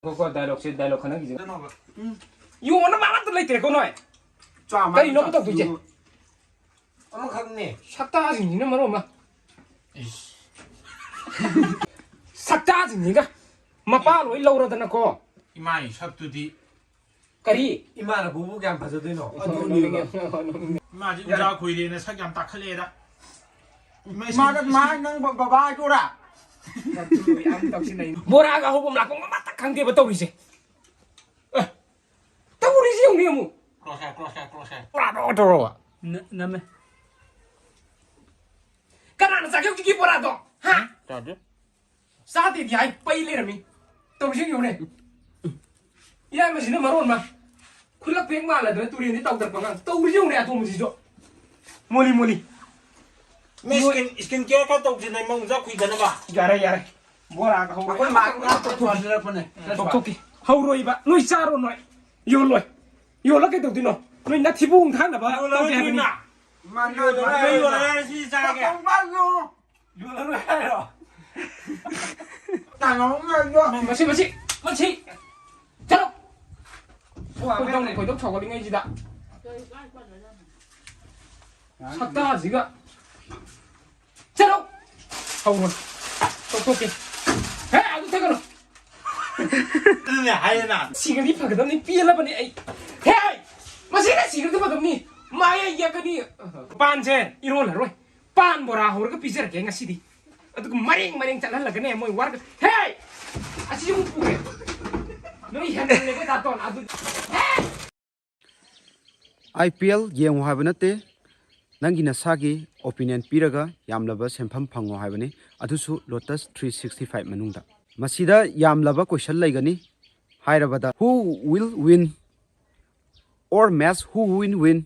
ก็ไดร็อกเสร็จไดร็อกขนาดกี่อยู่มันมาตัวเลยเตะก็หน่อยก็อีน้องก็ต้องดูเจมันข้างนี่สักตาสิ่งนี้นะมันรู้มั้ยสักตาสิ่งนี้ก็มาป้าลอยเราเราตนะก็อีไม่ชอบตัวดีกะดีอีมาแล้วกูพูดกันภาษาด้วยเนาะมาที่จะคุยดีนะสักยามตักทะเลนะมากันมานั่งบ้ากูละโบราณก็เขาบอกหลักว่ามาตักขังเดียบตัวนี้สิตัวนี้สิอย่างนี้มั้งกรอแช่ปลาโดอ่ะนั่นไหมกันนั่นสักอย่างที่ปลาโดฮะจัดดิสาธิตยังไปเลยนะมิตัวนี้อยู่เนี่ยยังไม่ใช่เนี่ยมาโรนมาคุณลักเพียงมาแล้วตัวนี้นี่ต้องตัดปังกันตัวนี้อยู่เนี่ยตัวมันสิจ๊อโมลีไม่สกินเกียร์ก็ตกที่ไหนมึงจะคุยกันนะบ้าอย่าเลยโบราณก็เขาคนมาตัวตัวนี้แล้วเนี่ยทุกเขารวยบ้านุ้ยซาโรหน่อยโยนเลยโยนแล้วก็ตัวที่น้องนุ้ยนัทธิบุ้งท่านนะบ้าต้องแก้ปัญหามันอยู่แล้วที่จ้าแกต้องบ้านอยู่แล้วไม่ได้หรอแต่น้องมาสิจัดคุยต้องชอบกันยังไงจีดะสักตาสิกะจัดเอาหมดทุกเฮ้ยเอาตัวกันเนี่ยไอ้น่ะสิกันที่พักตรงนี้ปีแล้วปะเนี่ยไอ้เฮ้ยมาสิกันสิกันที่พักตรงนี้มาอย่ากันนี่ปานเจนอีโร่ละรวยปานบราหัวก็พิเศษแกงสิดิอะตุกmaringจัดแล้วกันเนี่ยมวยวัดเฮ้ยอาชีพมึงปุ๊กน้อยเห็นเลยก็ตาตอนอะตุ IPL เยี่ยมว่าเป็นนั่นนั่งกินนักสักกี่ opinion ปีระกยามลับเส้นพัมพังว่าเป็นนี่อะตุสุ Lotus 365มันนุ่งตามาสิดายามลับ question เลยกันนี่ให้ระบดา who will win or match who win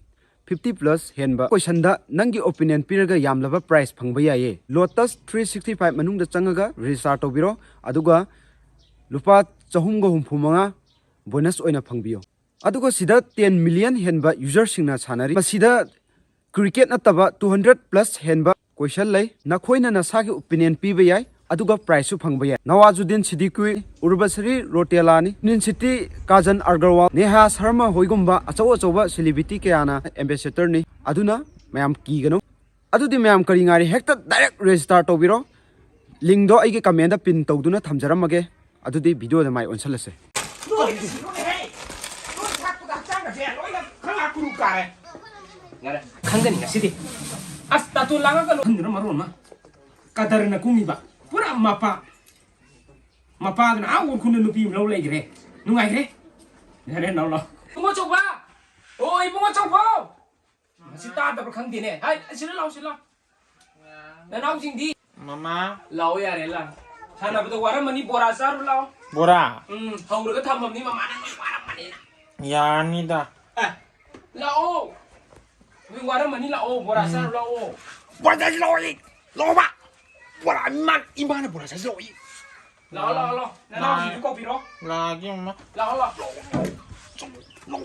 50 plus เห็นบ่ question ดานั่งกิ opinion ปีระกยามลับ price พังไปยัย Lotus 365มันนุ่งตาจังกะ restart ตัวบิโรอะดูกะลูปาจะหุ่มก็หุ่มพูมังะ bonus โอยน่ะพังบิโออะดูกะสิดา10 million เห็นบ่ user สิงน่ะชานารีมาสิดาcricket นัตตะ200 plus เห็นบ่ question เลยนักคุยน่ะสัก opinion ปีไปยัยอะดูกะ price สุพังไปยัยนวาจุดินสิดิกุยอุรบสรีโรเทลานีนินสิติกาจันอาร์กวาลเนฮาสฮาร์มาฮอยกุมบะอวะ celebrity ke ana ambassador ni aduna mayam ki gano adu di mayam kari ngari hekta direct register to biro link do ai ge comment da pin to duna thamjaram age adu di video da mai onsal se khangani ka sidi asta tu langa ka lo maron ma kadarna kumiba pura mapa na awur kunu nupi lo le gre nungai gre ne no lo bungo chokba oi bungo chokbo sita da khang di ne hai sila na naw jing di mama lao ya re la sana bu to wara mani bora sar lao bora hawur ka tham ni mama na wara mani ya ni da lao wi wara mani lao bora sar lao bora sa loi lo ba bora iman bora sa loi lo na naw jing ko biro lagi ma lo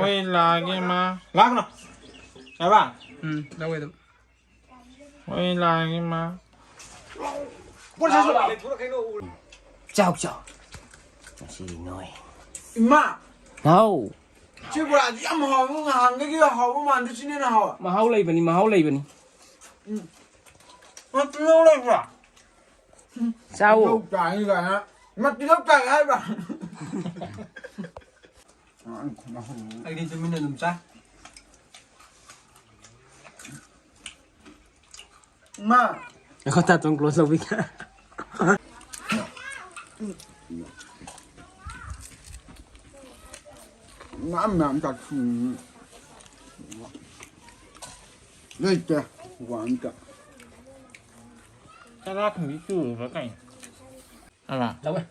ôi lagi ma lag no sao ba đâu vậy ôi lagi ma bora sa lao chào chỉ nói mà đâu chứ bữa nào em hỏi không hàng cái kia hỏi không màn chứ nên là hỏi mà hao lây bani mà lâu rồi à sao lâu trái như vậy á mà tí lâu trái hay bà anh đi cho mình làm sao mà kau tak tuan close lagi làm cả phụ đây kìa quán cả sao ra không biết chữ với cảnh à bà đâu vậy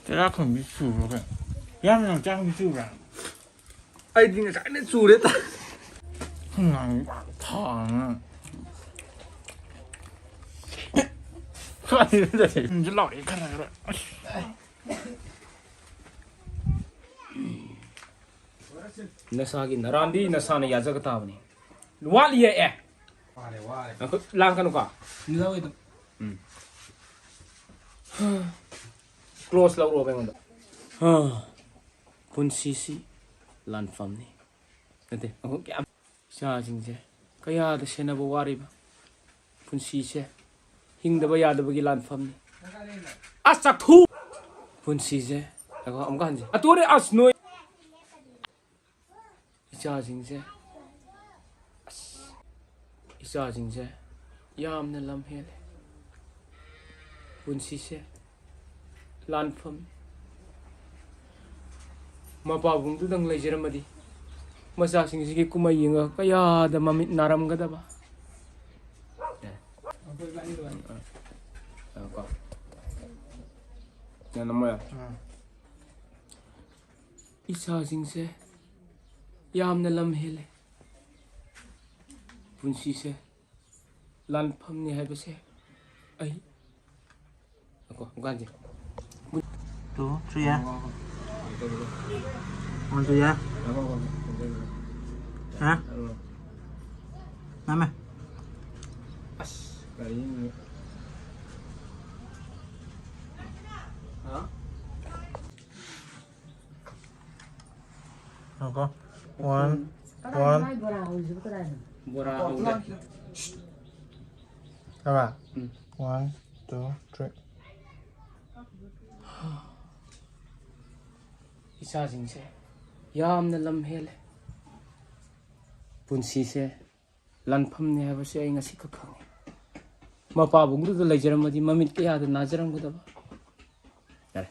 sao ra không biết chữ với cảnh em làm trang biết chữ vào ai thì cái này xù đấy ta không làm thằng cái này mình chỉ lọt cái này rồi nasa ki narandi nasa na yaza ka tawni wali ye lang ka no ka đi đâu vậy ꯀ꯭ꯂꯣꯁ ꯂꯧꯔꯣꯕ ꯑꯩꯉꯣꯟꯗ ꯄꯨꯟꯁꯤꯁꯤ ꯂꯥꯟꯐꯝꯅꯤ ꯅꯠꯇꯦ ꯑꯩꯈꯣꯏ ꯀꯌꯥꯝ ꯏꯆꯥꯁꯤꯡꯁꯦ ꯀꯌꯥꯗ ꯁꯦꯟꯅꯕ ꯋꯥꯔꯤꯕ ꯄꯨꯟꯁꯤꯁꯦ ꯍꯤꯡꯗꯕ ꯌꯥꯗꯕꯒꯤ ꯂꯥꯟꯐꯝꯅꯤ ꯑꯁ ꯆꯥꯛꯊꯨ ꯄꯨꯟꯁꯤꯁꯦ ꯑꯃꯨꯛꯀ ꯍꯟꯁꯤ ꯑꯇꯣꯔꯦ ꯑꯁ ꯅꯣꯏ 이자징제 이자징제 ꯌꯥꯝꯅ ꯂꯝꯍꯦꯜꯂꯦ ꯄꯨꯟꯁꯤꯁꯦ ꯂꯥꯟꯐꯝ ꯃꯄꯥꯕꯨꯡꯗꯨꯗꯪ ꯂꯩꯖꯔꯝꯃꯗꯤ ꯃꯆꯥꯁꯤꯡꯁꯤꯒꯤ ꯀꯨꯝꯍꯩ ꯌꯦꯡꯉꯒ ꯀꯌꯥꯗ ꯃꯃꯤꯠ ꯅꯥꯔꯝꯒꯗꯕ 이자징제 ꯌꯥꯝꯅ ꯂꯝꯍꯦꯜꯂꯦ ꯄꯨꯟꯁꯤꯁꯦ ꯂꯥꯟꯐꯝꯅꯤ ꯍꯥꯏꯕꯁꯦ ꯑꯩ ꯒꯥꯟꯖꯤ 2 3 ya 1 2 ya hả năm rồi con one Bora haude các bạn 1 2 3 이자징제 ꯌꯥꯝꯅ ꯂꯝꯍꯦꯜꯂꯦ ꯄꯨꯟꯁꯤꯁꯦ ꯂꯥꯟꯐꯝꯅꯤ ꯍꯥꯏꯕꯁꯦ ꯑꯩ ꯉꯁꯤꯈꯛ ꯈꯪꯉꯦ ꯃꯄꯥꯕꯨꯡꯗꯨꯗ ꯂꯩꯖꯔꯝꯃꯗꯤ ꯃꯃꯤꯠ ꯀꯌꯥꯗ ꯅꯥꯖꯔꯝꯒꯗꯕ ꯌꯥꯔꯦ